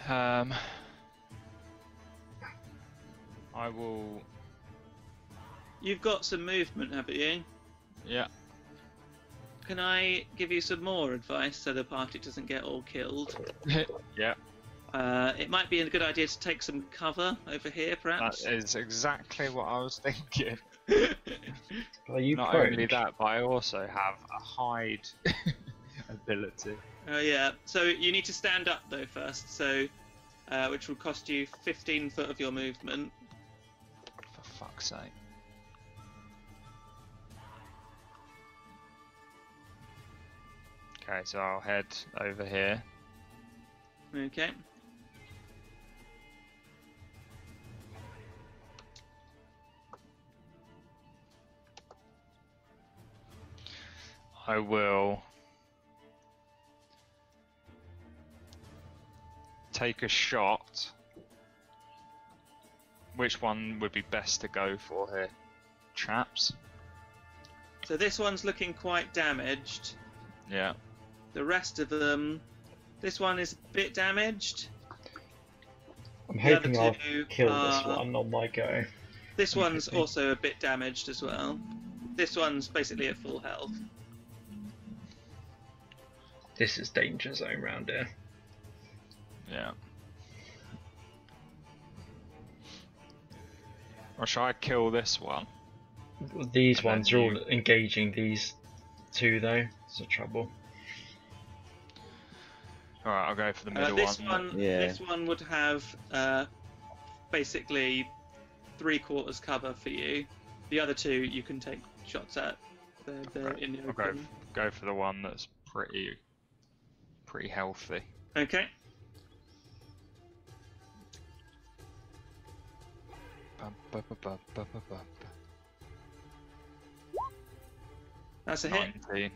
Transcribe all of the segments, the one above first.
I will. You've got some movement, haven't you? Yeah. Can I give you some more advice so the party doesn't get all killed? Yeah. It might be a good idea to take some cover over here, perhaps. That is exactly what I was thinking. Are you Not prone? only that, but I also have a hide ability. Oh yeah. So you need to stand up though first. So, which will cost you 15 foot of your movement. For fuck's sake. Okay, so I'll head over here. Okay. I will take a shot. Which one would be best to go for here, chaps? So this one's looking quite damaged. Yeah. The rest of them, this one is a bit damaged. I'm The hoping other I'll two kill this are- one on my go. This one's Okay. also a bit damaged as well. This one's basically at full health. This is danger zone round here. Yeah. Or shall I kill this one? These And then ones are all you- engaging these two though. It's the trouble. Alright, I'll go for the middle This one. one, Yeah. this one would have basically 3/4 cover for you. The other two you can take shots at. They're Right, in the I'll open. go for the one that's pretty healthy. Okay. Bum, bu, bu, bu, bu, bu, bu. That's a hit. 19.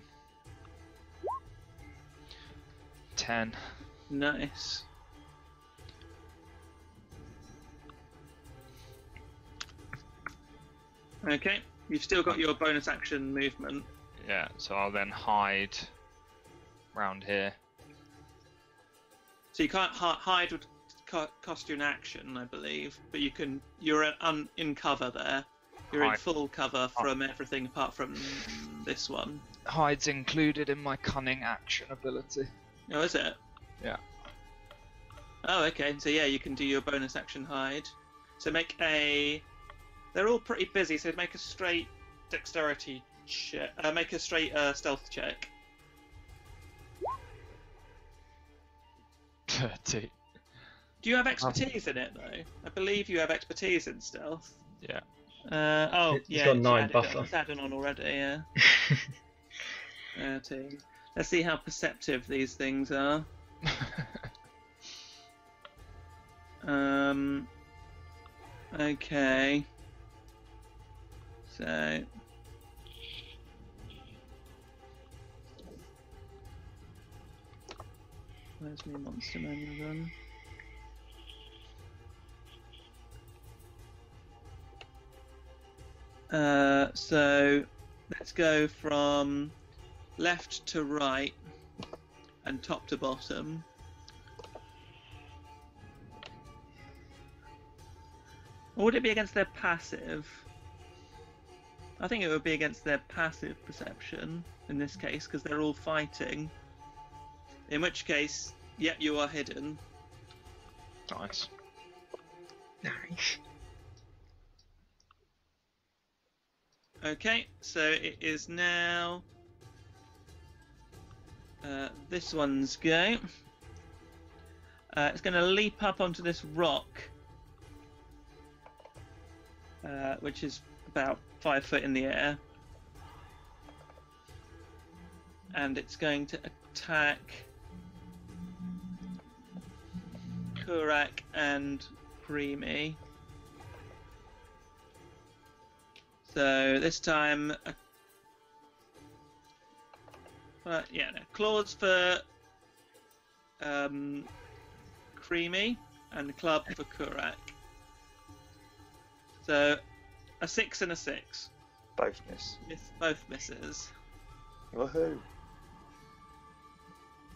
10. Nice. Okay. You've still got your bonus action movement. Yeah, so I'll then hide round here. So you can't hide would cost you an action, I believe, but you can. You're in cover there. You're in Hide. full cover from everything apart from this one. Hide's included in my cunning action ability. Oh, is it? Yeah. Oh, okay. So yeah, you can do your bonus action hide. So make a. They're all pretty busy, so make a straight dexterity check. Make a straight stealth check. 30. Do you have expertise in it though? I believe you have expertise in stealth. Yeah. Oh, He's yeah. got it's 9 added buffer. on- It's added on already, yeah. 13. Let's see how perceptive these things are. Okay. So. Where's my monster manual then? So let's go from left to right and top to bottom. Or would it be against their passive? I think it would be against their passive perception in this case, because they're all fighting. In which case, yep, you are hidden. Nice. Nice. Okay, so it is now this one's go. It's going to leap up onto this rock, which is about 5 foot in the air, and it's going to attack Kurak and Creamy. So this time, claws for Creamy and club for Kurak. So a 6 and a 6. Both miss. Both misses. Woohoo!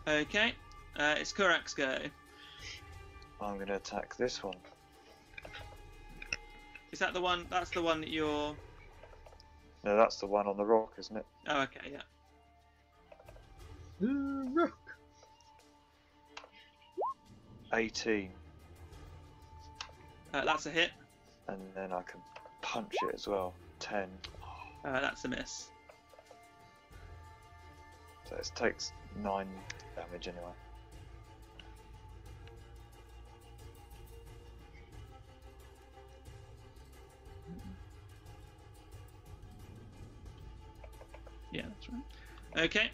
Okay, it's Kurak's go. I'm going to attack this one. Is that the one? That's the one that you're. No, that's the one on the rock, isn't it? Oh, okay, yeah. Rook. 18. That's a hit. And then I can punch it as well. 10. That's a miss. So it takes 9 damage anyway. Yeah, that's right. Okay.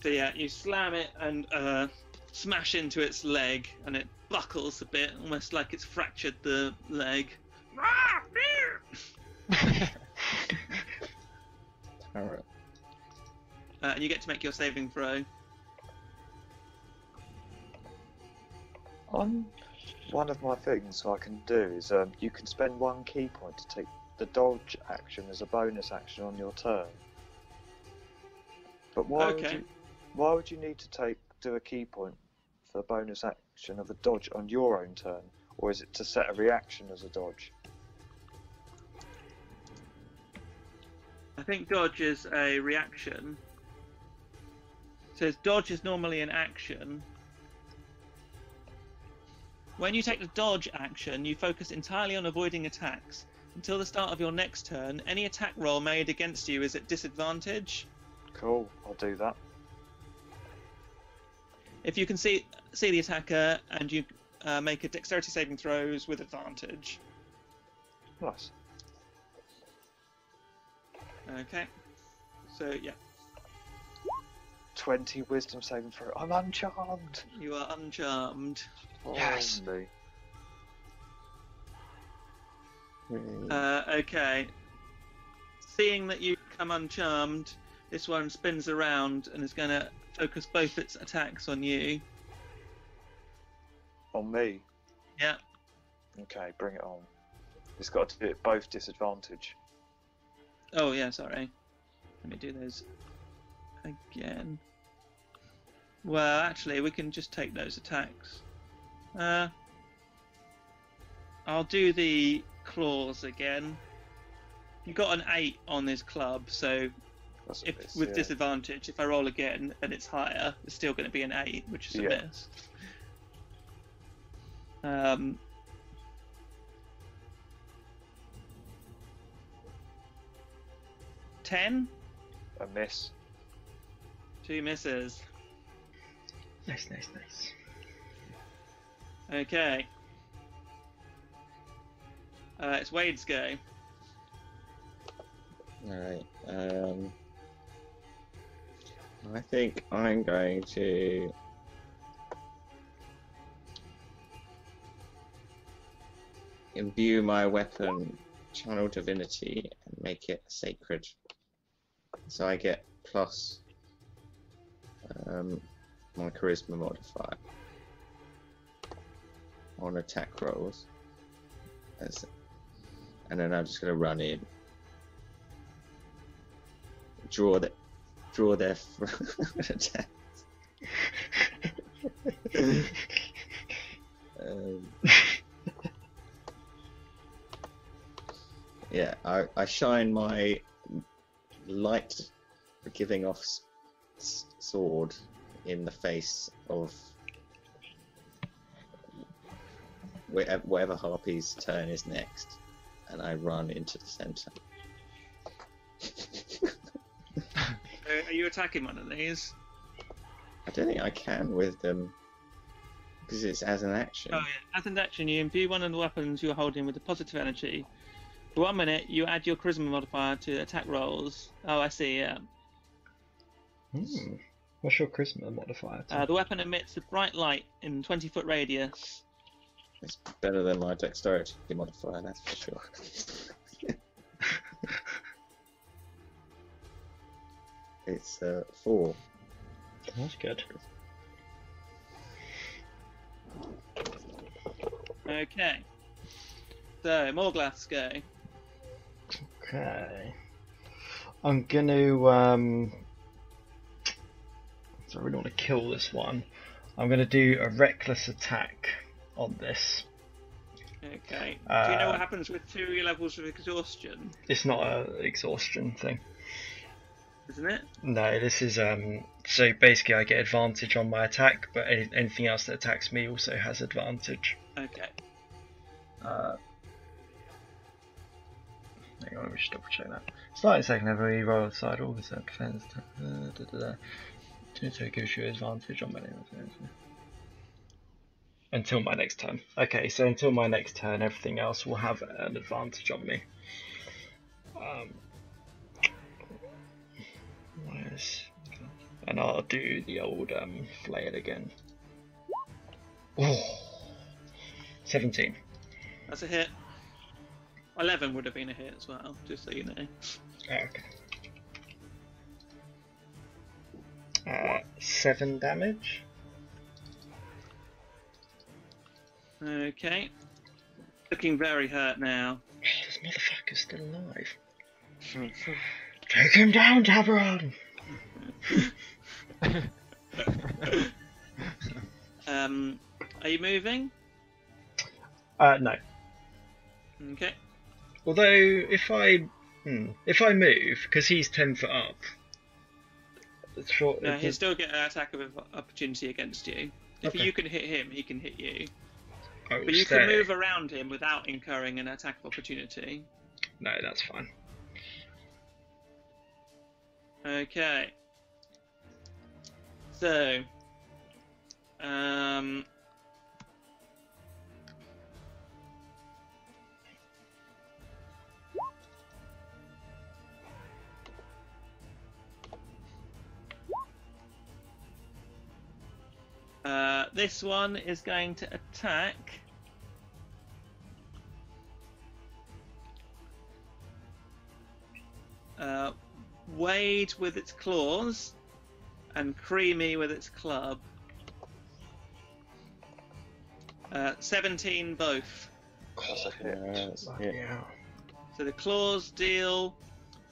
So yeah, you slam it and smash into its leg, and it buckles a bit, almost like it's fractured the leg. Alright. And you get to make your saving throw. One of my things I can do is you can spend 1 key point to take the dodge action as a bonus action on your turn. But why would you need to do a key point for the bonus action of a dodge on your own turn, or is it to set a reaction as a dodge? I think dodge is a reaction. So dodge is normally an action. When you take the dodge action, you focus entirely on avoiding attacks. Until the start of your next turn, any attack roll made against you is at disadvantage. Cool, I'll do that. If you can see the attacker and you make a dexterity saving throws with advantage. Nice. Okay. So yeah, 20 wisdom saving throw. I'm uncharmed. you are uncharmed. Yes. Holy. Okay. Seeing that you come uncharmed, this one spins around and is going to focus both its attacks on you. On me? Yeah. Okay, bring it on. It's got to do it both disadvantage. Oh yeah, sorry. Let me do those again. Well, actually, we can just take those attacks. I'll do the claws again. You got an 8 on this club, so That's a if miss, with yeah. disadvantage, if I roll again and it's higher, it's still going to be an 8, which is a Yeah. miss. 10, A miss. 2 misses. Nice. Okay. It's Wade's go. Alright, I think I'm going to imbue my weapon channel divinity and make it sacred. So I get plus my charisma modifier on attack rolls. And then I'm just going to run in. Draw their attacks. Yeah, I shine my light giving off sword in the face of whatever harpy's turn is next, and I run into the center. Are you attacking one of these? I don't think I can with them because it's as an action. Oh yeah. As an action, you imbue one of the weapons you're holding with a positive energy. For 1 minute, you add your charisma modifier to attack rolls. Oh, I see. Yeah. What's your charisma modifier? The weapon emits a bright light in 20-foot radius. It's better than my dexterity modifier, that's for sure. It's 4. That's good. Okay. So, Morglath's go. Okay. I'm gonna so I really want to kill this one. I'm going to do a reckless attack on this. Okay. Do you know what happens with 2 levels of exhaustion? It's not an exhaustion thing. Isn't it? No, this is so basically I get advantage on my attack, but anything else that attacks me also has advantage. Okay. Hang on, let me just double check that. Starting second level, you roll aside all the defense. So it gives you advantage on many things. Until my next turn. Okay, so until my next turn, everything else will have an advantage on me. And I'll do the old flail again. Oh, 17. That's a hit. 11 would have been a hit as well, just so you know. Okay. 7 damage. Okay. Looking very hurt now. This motherfucker's still alive. Take him down, Tabaron! Are you moving? No. Okay. Although if I move, because he's 10 foot up. No, he'll still get an attack of opportunity against you. If you can hit him, he can hit you. But you can move around him without incurring an attack of opportunity. No, that's fine. Okay. So, this one is going to attack Wade with its claws and Creamy with its club. 17 both. That's a hit. Yeah. So the claws deal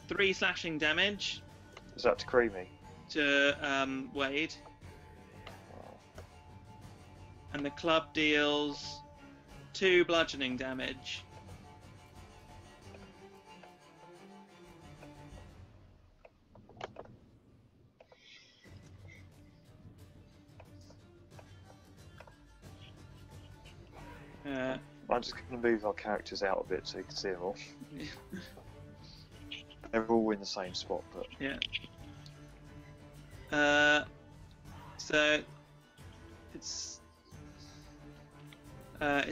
3 slashing damage Is that to Creamy? to Wade, and the club deals 2 bludgeoning damage. I'm just going to move our characters out a bit so you can see them all. They're all in the same spot, but Yeah. So it's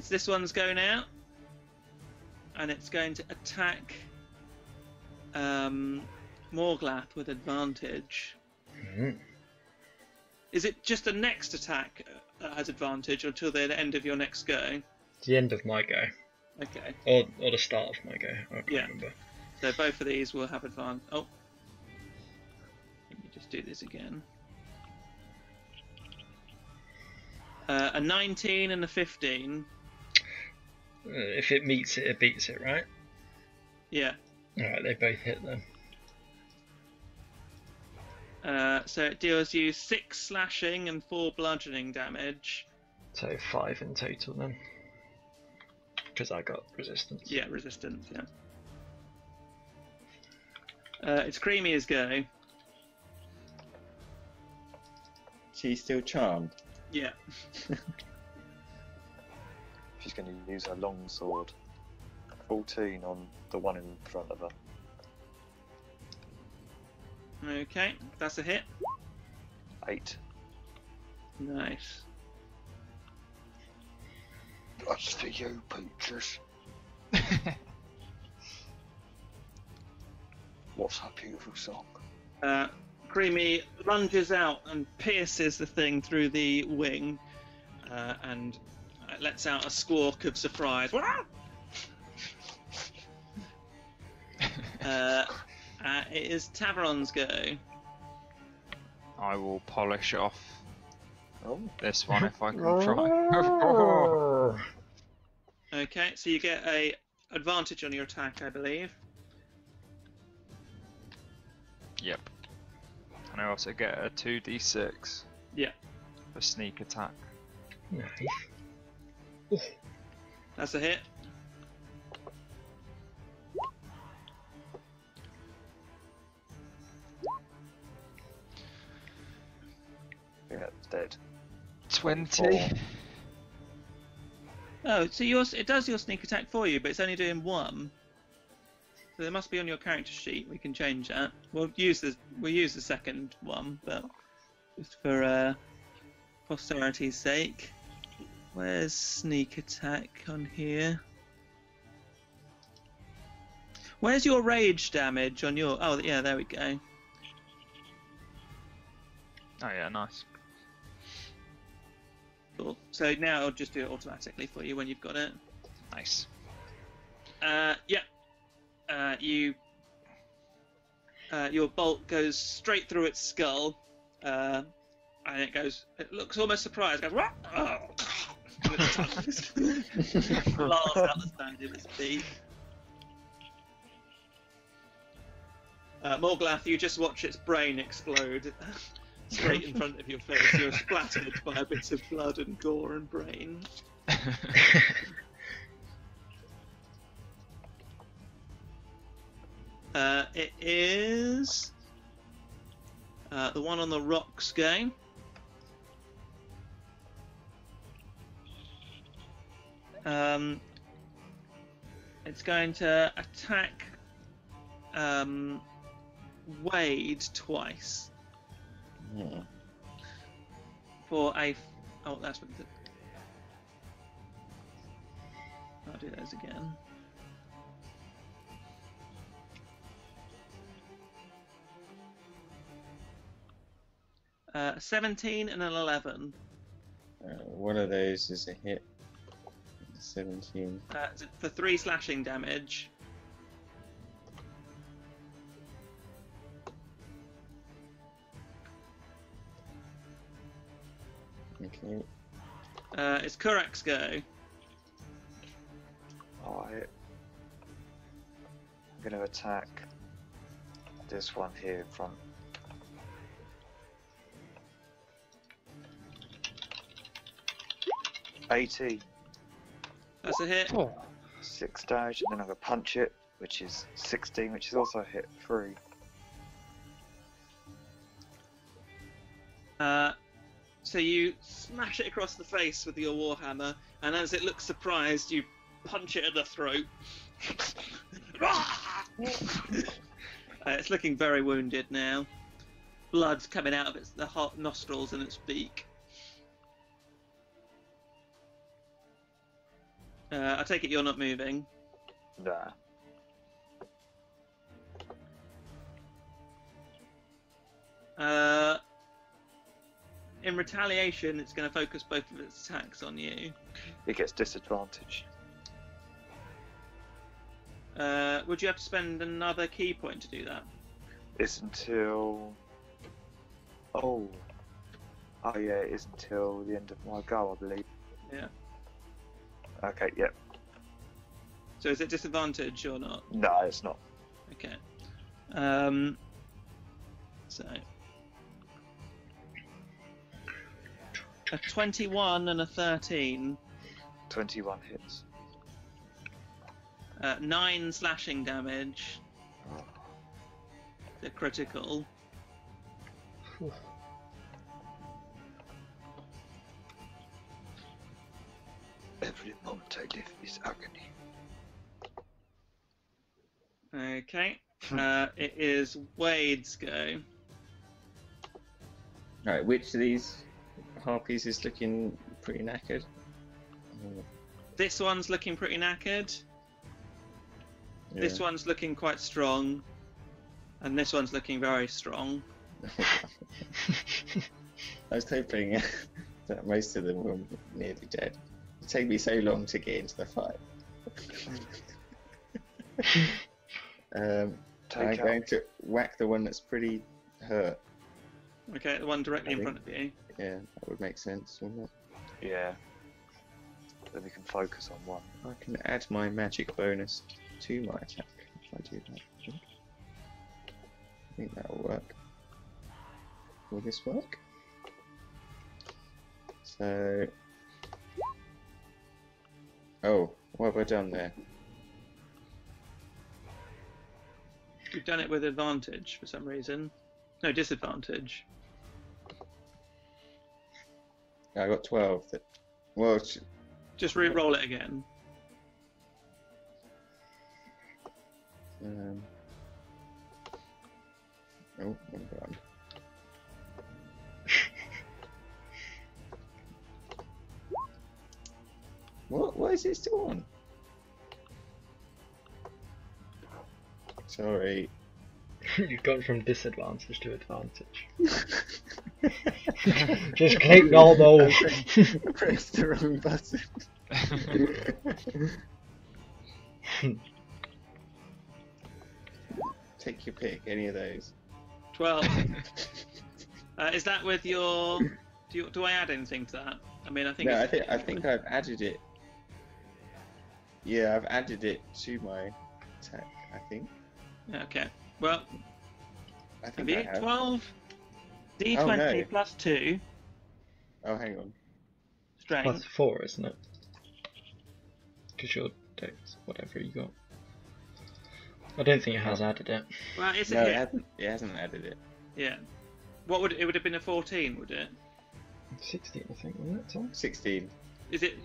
this one's go now, and it's going to attack Morglath with advantage. Mm-hmm. Is it just the next attack that has advantage until the end of your next go? It's the end of my go. Okay. Or the start of my go. I can't remember. So both of these will have advantage. Oh. Let me just do this again. A 19 and a 15. If it meets it, it beats it, right? Yeah. Alright, they both hit then. So it deals you 6 slashing and 4 bludgeoning damage. So 5 in total then. Because I got resistance. Yeah, resistance, yeah. It's Creamy as go. She's still charmed. Yeah. she's going to use her long sword. 14 on the one in front of her. Okay, that's a hit. 8. Nice. That's for you, Peaches. What's that beautiful song? Creamy lunges out and pierces the thing through the wing, and lets out a squawk of surprise. It is Tavron's go. I will polish off Oh. this one if I can try. Okay, so you get a advantage on your attack, I believe. Yep. And I also get a 2d6. Yeah. for sneak attack. Nice. That's a hit. Yeah, it's dead. 20. Oh, so yours it does your sneak attack for you, but it's only doing 1. So it must be on your character sheet. We can change that. We'll use the second one, but just for posterity's sake. Where's sneak attack on here? Where's your rage damage on your? Oh yeah, there we go. Oh yeah, nice. Cool. So now I'll just do it automatically for you when you've got it. Nice. Yeah. Your bolt goes straight through its skull, and it goes. It looks almost surprised. It goes. "Rah!" And its tongue just blasts out the side of its beak. Morglath, you just watch its brain explode straight in front of your face. You're splattered by a bit of blood and gore and brain. It is the one on the rocks game. It's going to attack Wade twice. Yeah. For a. Oh, that's what. I'll do those again. A 17 and an 11. One of those is a hit. 17. For 3 slashing damage. Okay. It's Kurak's go. Alright. I'm going to attack this one here in front. $80. That's a hit. 6 damage, and then I'm going to punch it, which is 16, which is also a hit 3. So you smash it across the face with your warhammer, and as it looks surprised, you punch it in the throat. It's looking very wounded now. Blood's coming out of the hot nostrils and its beak. I take it you're not moving. Nah. In retaliation, it's going to focus both of its attacks on you. It gets disadvantage. Would you have to spend another key point to do that? It's until... Oh yeah, it is until the end of my go, I believe. Yeah. Okay, yep. So is it disadvantage or not? No, it's not. Okay. So... A 21 and a 13. 21 hits. 9 slashing damage. They're critical. Every moment I live is agony. Okay. It is Wade's go. Right, which of these harpies is looking pretty knackered? This one's looking pretty knackered. Yeah. This one's looking quite strong. And this one's looking very strong. I was hoping that most of them were nearly dead. It took me so long to get into the fight. I'm going to whack the one that's pretty hurt. Okay, the one directly in front of you. Yeah, that would make sense, wouldn't it? Yeah. Then we can focus on one. I can add my magic bonus to my attack if I do that. I think that'll work. Will this work? So. Oh, what have I done there? You've done it with advantage for some reason. No, disadvantage. I got 12. Well, Just re-roll it again. Oh, I'm done. What is it still on? Sorry. You've gone from disadvantage to advantage. Just click normal. Press the wrong button. Take your pick, any of those. 12. Is that with your? Do I add anything to that? I mean, I think. No, I think I've added it. Yeah, I've added it to my attack. I think. Okay. Well, I think have I you? have. 12. D20 Oh, no. plus 2 Oh, hang on. strength. Plus 4, isn't it? Because your dex, whatever you got. I don't think it has added it. Well, it's No, a it hit. hasn't. It hasn't added it. Yeah. What would it would have been a 14? Would it? 16, I think, wasn't it, Tom? 16. Is it?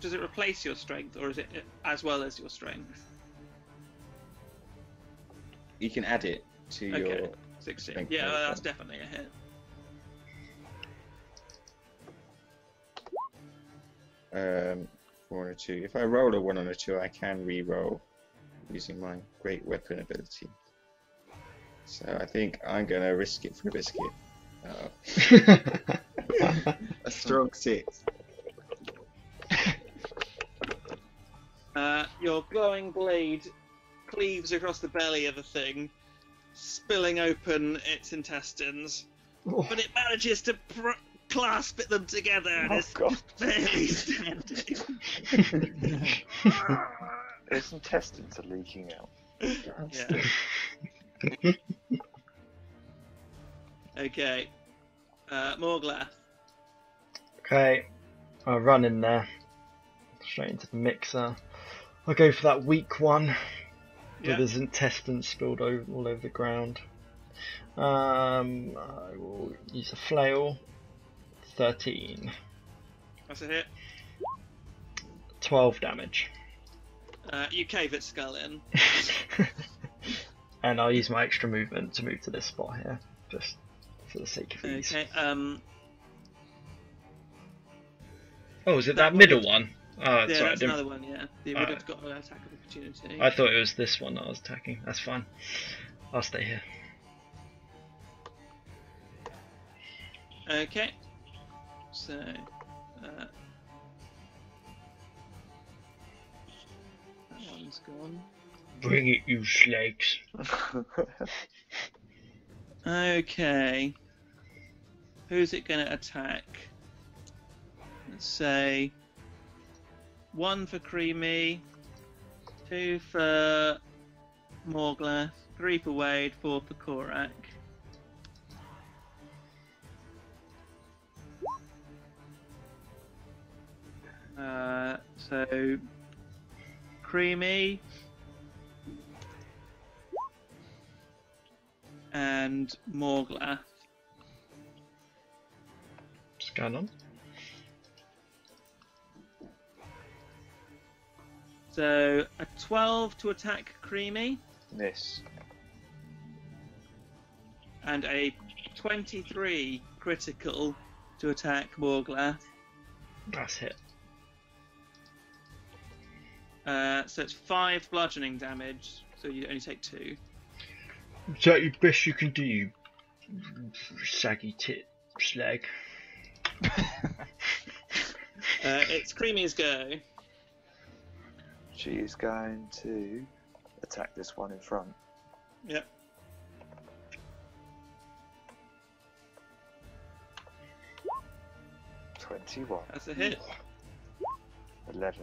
Does it replace your strength, or is it as well as your strength? You can add it to Okay. your. 16. Strength Yeah, bonus. that's definitely a hit. Um, 4 and a 2. If I roll a 1 on a 2, I can re-roll using my great weapon ability. So I think I'm gonna risk it for a biscuit. A strong 6. Your glowing blade cleaves across the belly of the thing, spilling open its intestines, but it manages to clasp them together and Oh, is God. barely standing. Its intestines are leaking out. Yeah. Okay. Morglath. Okay, I'll run in there. Straight into the mixer. I'll go for that weak one. Yeah. With his intestines spilled all over the ground. I will use a flail. 13. That's a hit. 12 damage. You cave its skull in. And I'll use my extra movement to move to this spot here, just for the sake of ease. Okay. Oh, is it That that middle would- one? Oh, Yeah, sorry, I that's didn't. another one. Yeah, you would have got an attack of opportunity. I thought it was this one that I was attacking. That's fine. I'll stay here. Okay. So. That one's gone. Bring it, you slags. Okay. Who's it going to attack? Let's say 1 for Creamy, 2 for Morglath, 3 for Wade, 4 for Korak. So Creamy and Morglath. What's going on? So a 12 to attack Creamy Miss. and a 23 critical to attack Morglath. That's hit. So it's 5 bludgeoning damage, so you only take 2. Is that your best you can do, you saggy tit slag? It's Creamy's go. She is going to attack this one in front. Yep. $21. That's a hit. 11.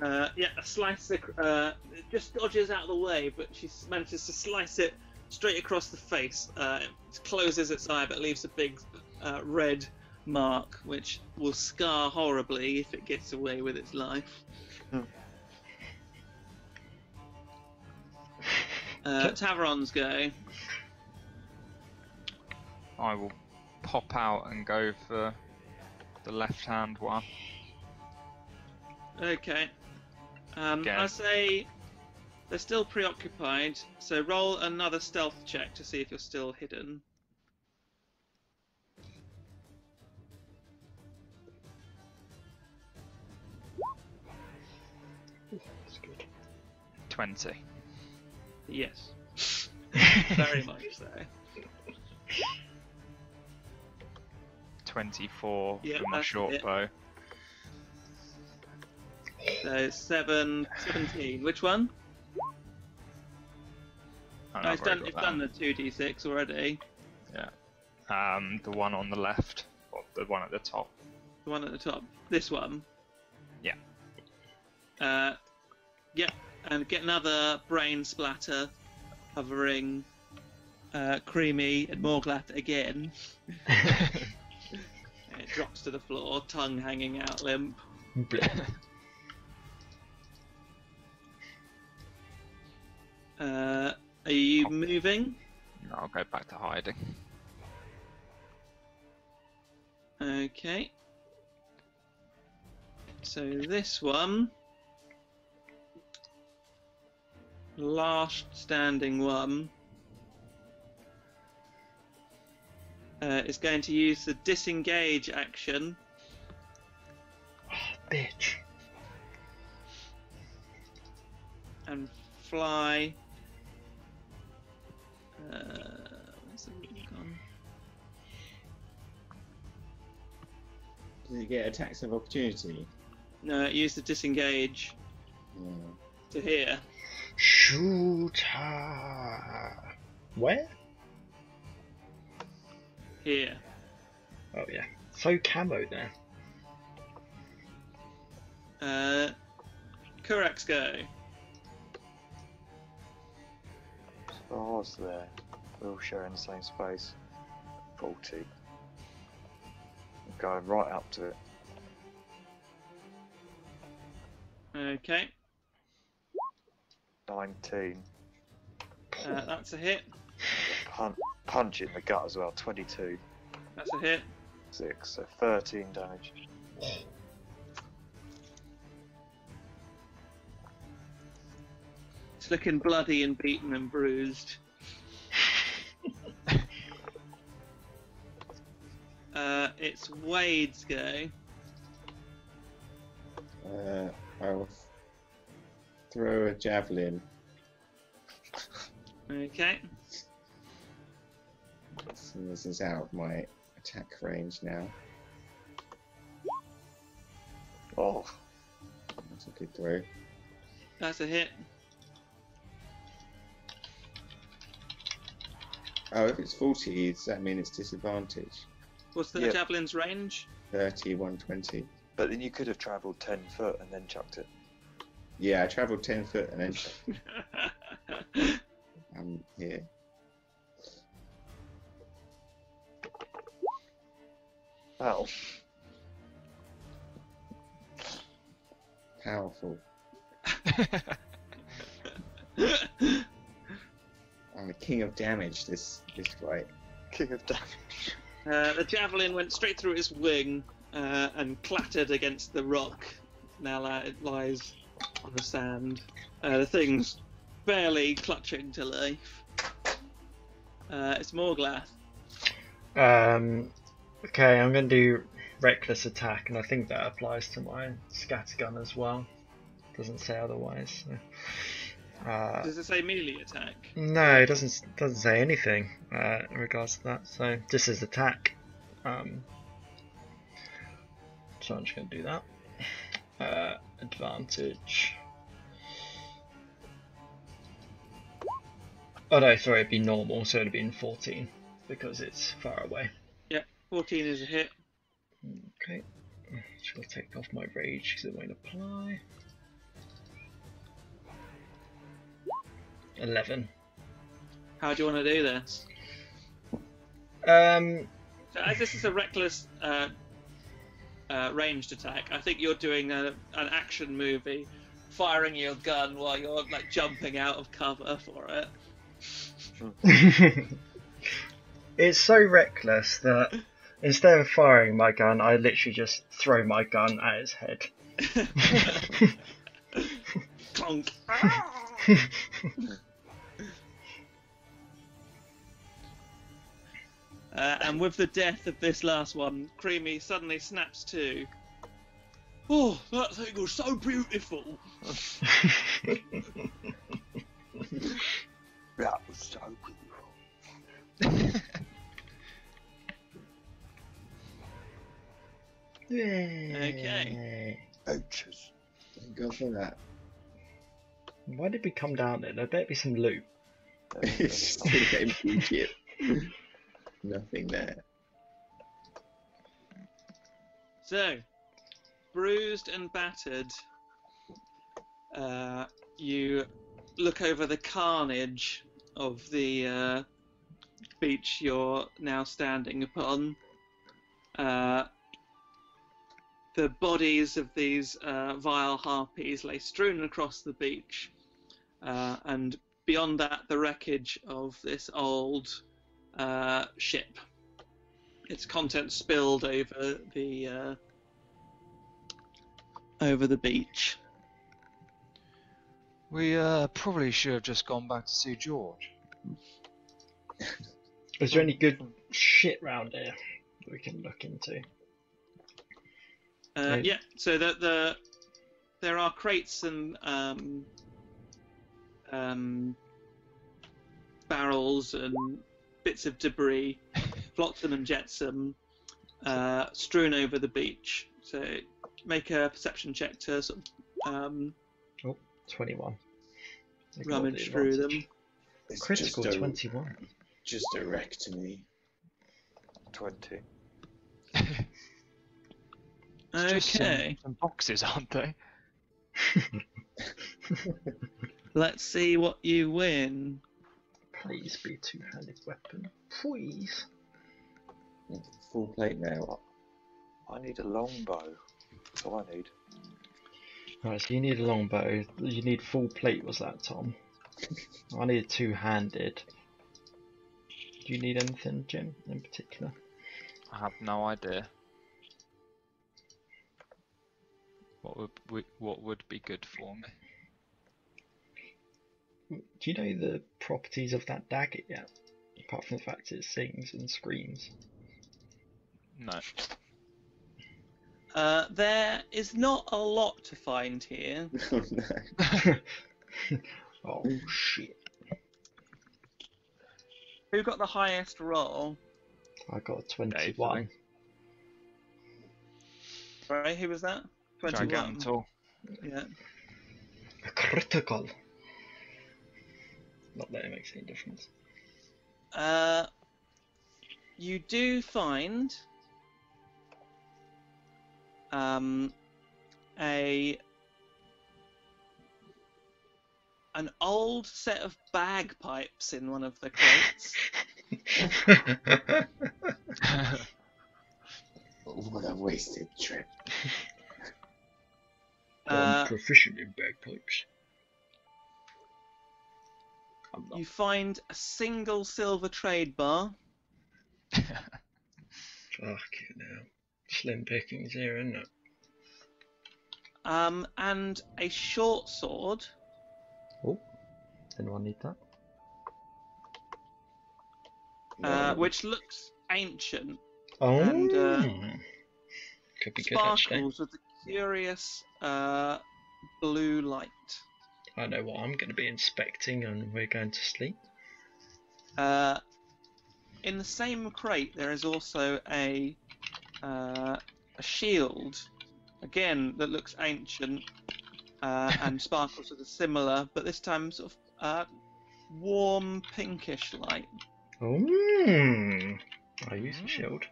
Yeah, a slice. It just dodges out of the way, but she manages to slice it straight across the face. It closes its eye, but leaves a big red mark, which will scar horribly if it gets away with its life. Tavron's go. I will pop out and go for the left-hand one. Okay. Again. I say they're still preoccupied, so roll another stealth check to see if you're still hidden. That's good. 20. Yes. Very much so. 24 Yeah, for my that's short it. bow. So 17. Which one? Oh, No, I've it's already done. got It's done the 2d6 already. that. The one on the left, or the one at the top. The one at the top. This one. Yeah. Yeah, and get another brain splatter, hovering, creamy and Morglath again. It drops to the floor, tongue hanging out limp. Are you moving? No, I'll go back to hiding. Okay. So this one, last standing one, is going to use the disengage action. Oh, bitch. And fly. Where's the wheel gone? Does it get attacks of opportunity? No, it used the disengage Hmm. to here. Shoot her. Where? Here. Oh yeah. So camo there. Kurak's go. Stars there. We're all sharing the same space. 40. I'm going right up to it. Okay. 19. That's a hit. Punch in the gut as well. 22. That's a hit. 6. So 13 damage. It's looking bloody and beaten and bruised. It's Wade's go. I'll throw a javelin. Okay. So this is out of my attack range now. Oh, That's a good throw. That's a hit. Oh, if it's 40, does that mean it's disadvantage? What's the Yeah. javelin's range? 30, 120. but then you could have travelled 10 foot and then chucked it. Yeah, I travelled 10 foot and then I'm here. Ow. Powerful. I'm the king of damage this fight. King of damage. The javelin went straight through its wing and clattered against the rock. Now it lies on the sand. The thing's barely clutching to life. It's Morglath. Okay, I'm going to do reckless attack, and I think that applies to my scattergun as well. Doesn't say otherwise. So. Does it say melee attack? No, it doesn't say anything in regards to that. So this is attack. So I'm just going to do that. Advantage. Oh no, sorry, it'd be normal, so it'd been 14 because it's far away. Yep, 14 is a hit. Okay, just going to take off my rage because it won't apply. 11. How do you want to do this? So as this is a reckless ranged attack, I think you're doing an action movie, firing your gun while you're like jumping out of cover for it. It's so reckless that instead of firing my gun, I literally just throw my gun at his head. Clunk. And with the death of this last one, Creamy suddenly snaps to. Oh, that thing was so beautiful. That was so beautiful. Okay. Ouches. Go for that. Why did we come down there? There better be some loot. It's still an empty ship. Nothing there. So, bruised and battered, you look over the carnage of the beach you're now standing upon. The bodies of these vile harpies lay strewn across the beach, and beyond that, the wreckage of this old ship. Its contents spilled over the beach. We probably should have just gone back to see George. Is there any good shit round here that we can look into? Yeah, so there are crates and barrels and bits of debris, flotsam and jetsam, strewn over the beach. So make a perception check to sort of 21. rummage through them. It's Critical just a, 21. just a wreck to me. 20. It's just Okay, some boxes, aren't they? let's see what you win. Please be a two-handed weapon. Please. Full plate now. I need a longbow. That's all I need. Right, so you need a longbow. You need full plate, was that, Tom? I need a two-handed. Do you need anything, Jim, in particular? I have no idea. What would be good for me? Do you know the properties of that dagger yet? Apart from the fact it sings and screams. No. There is not a lot to find here. Oh no. Oh shit. Who got the highest roll? I got a 21. Right, who was that? Try and get them 21. tall. Yeah. A critical. Not that it makes any difference. You do find an old set of bagpipes in one of the crates. What a wasted trip. I'm proficient in bagpipes. I'm not. You find a single silver trade bar. Fuck it now. Slim pickings here, isn't it? And a short sword. Oh, anyone need that? Which looks ancient. Oh, And, could be good actually. Sparkles with a curious blue light. I know what I'm going to be inspecting, and we're going to sleep. In the same crate, there is also a shield, again that looks ancient, and sparkles with a similar, but this time sort of warm pinkish light. Oh, I use a shield.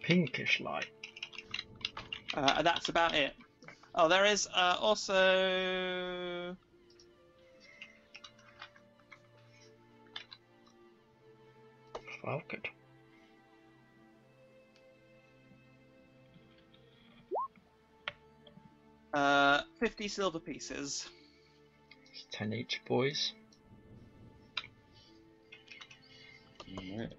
Pinkish light. That's about it. Oh, there is also Oh, good. Uh, 50 silver pieces. It's 10 each, boys. Alright.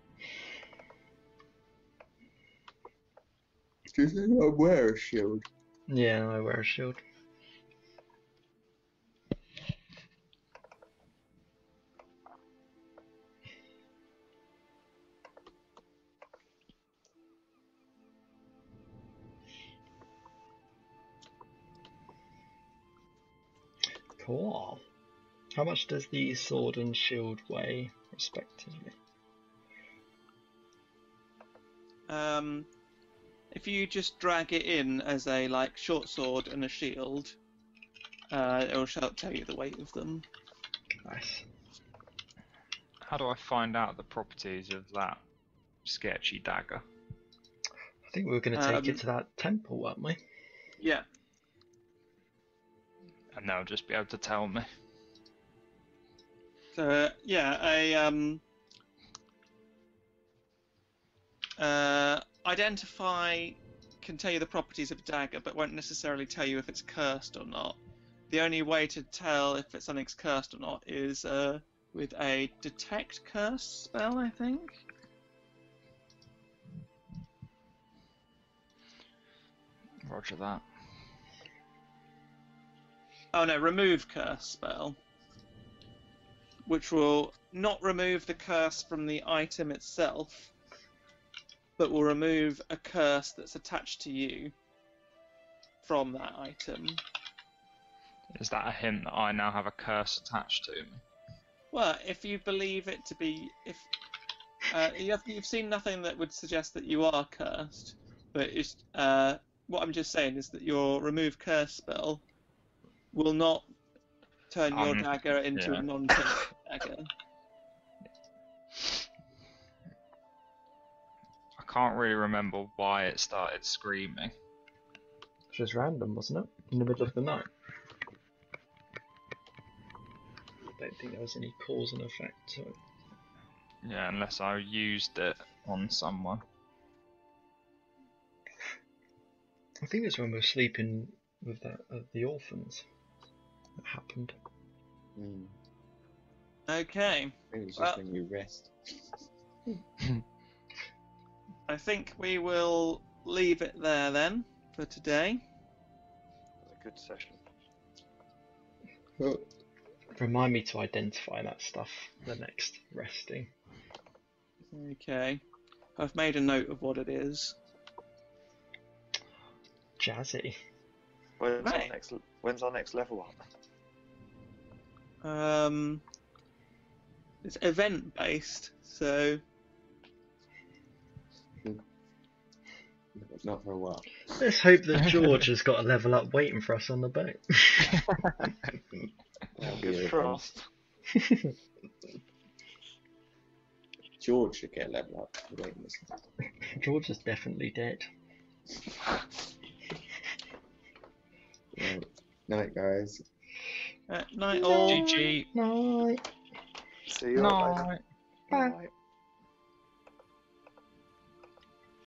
Does anyone wear a shield? Yeah, I wear a shield. Cool. How much does the sword and shield weigh, respectively? If you just drag it in as a like short sword and a shield, it will tell you the weight of them. Nice. How do I find out the properties of that sketchy dagger? I think we were going to take it to that temple, weren't we? Yeah. And they'll just be able to tell me. So identify can tell you the properties of a dagger, but won't necessarily tell you if it's cursed or not. The only way to tell if something's cursed or not is with a detect curse spell, I think. Roger that. Oh no, remove curse spell, which will not remove the curse from the item itself, but will remove a curse that's attached to you from that item. Is that a hint that I now have a curse attached to me? Well, if you believe it to be, if you've seen nothing that would suggest that you are cursed, but it's, what I'm just saying is that your remove curse spell will not turn your dagger into a non-cursed dagger. I can't really remember why it started screaming. It was random, wasn't it? In the middle of the night. I don't think there was any cause and effect to it. Yeah, unless I used it on someone. I think it's when we were sleeping with the orphans that happened. Mm. Okay. Maybe it's just when you rest. I think we will leave it there then for today. It was a good session. Oh. Remind me to identify that stuff the next resting. Okay. I've made a note of what it is. Jazzy. When's our next level up? It's event based, so Not for a while. Let's hope that George has got a level up waiting for us on the boat. Fingers crossed. George should get a level up. Wait a minute. George is definitely dead. Right. Night, guys. night all. GG. Night. See you Night. later. Bye. Bye.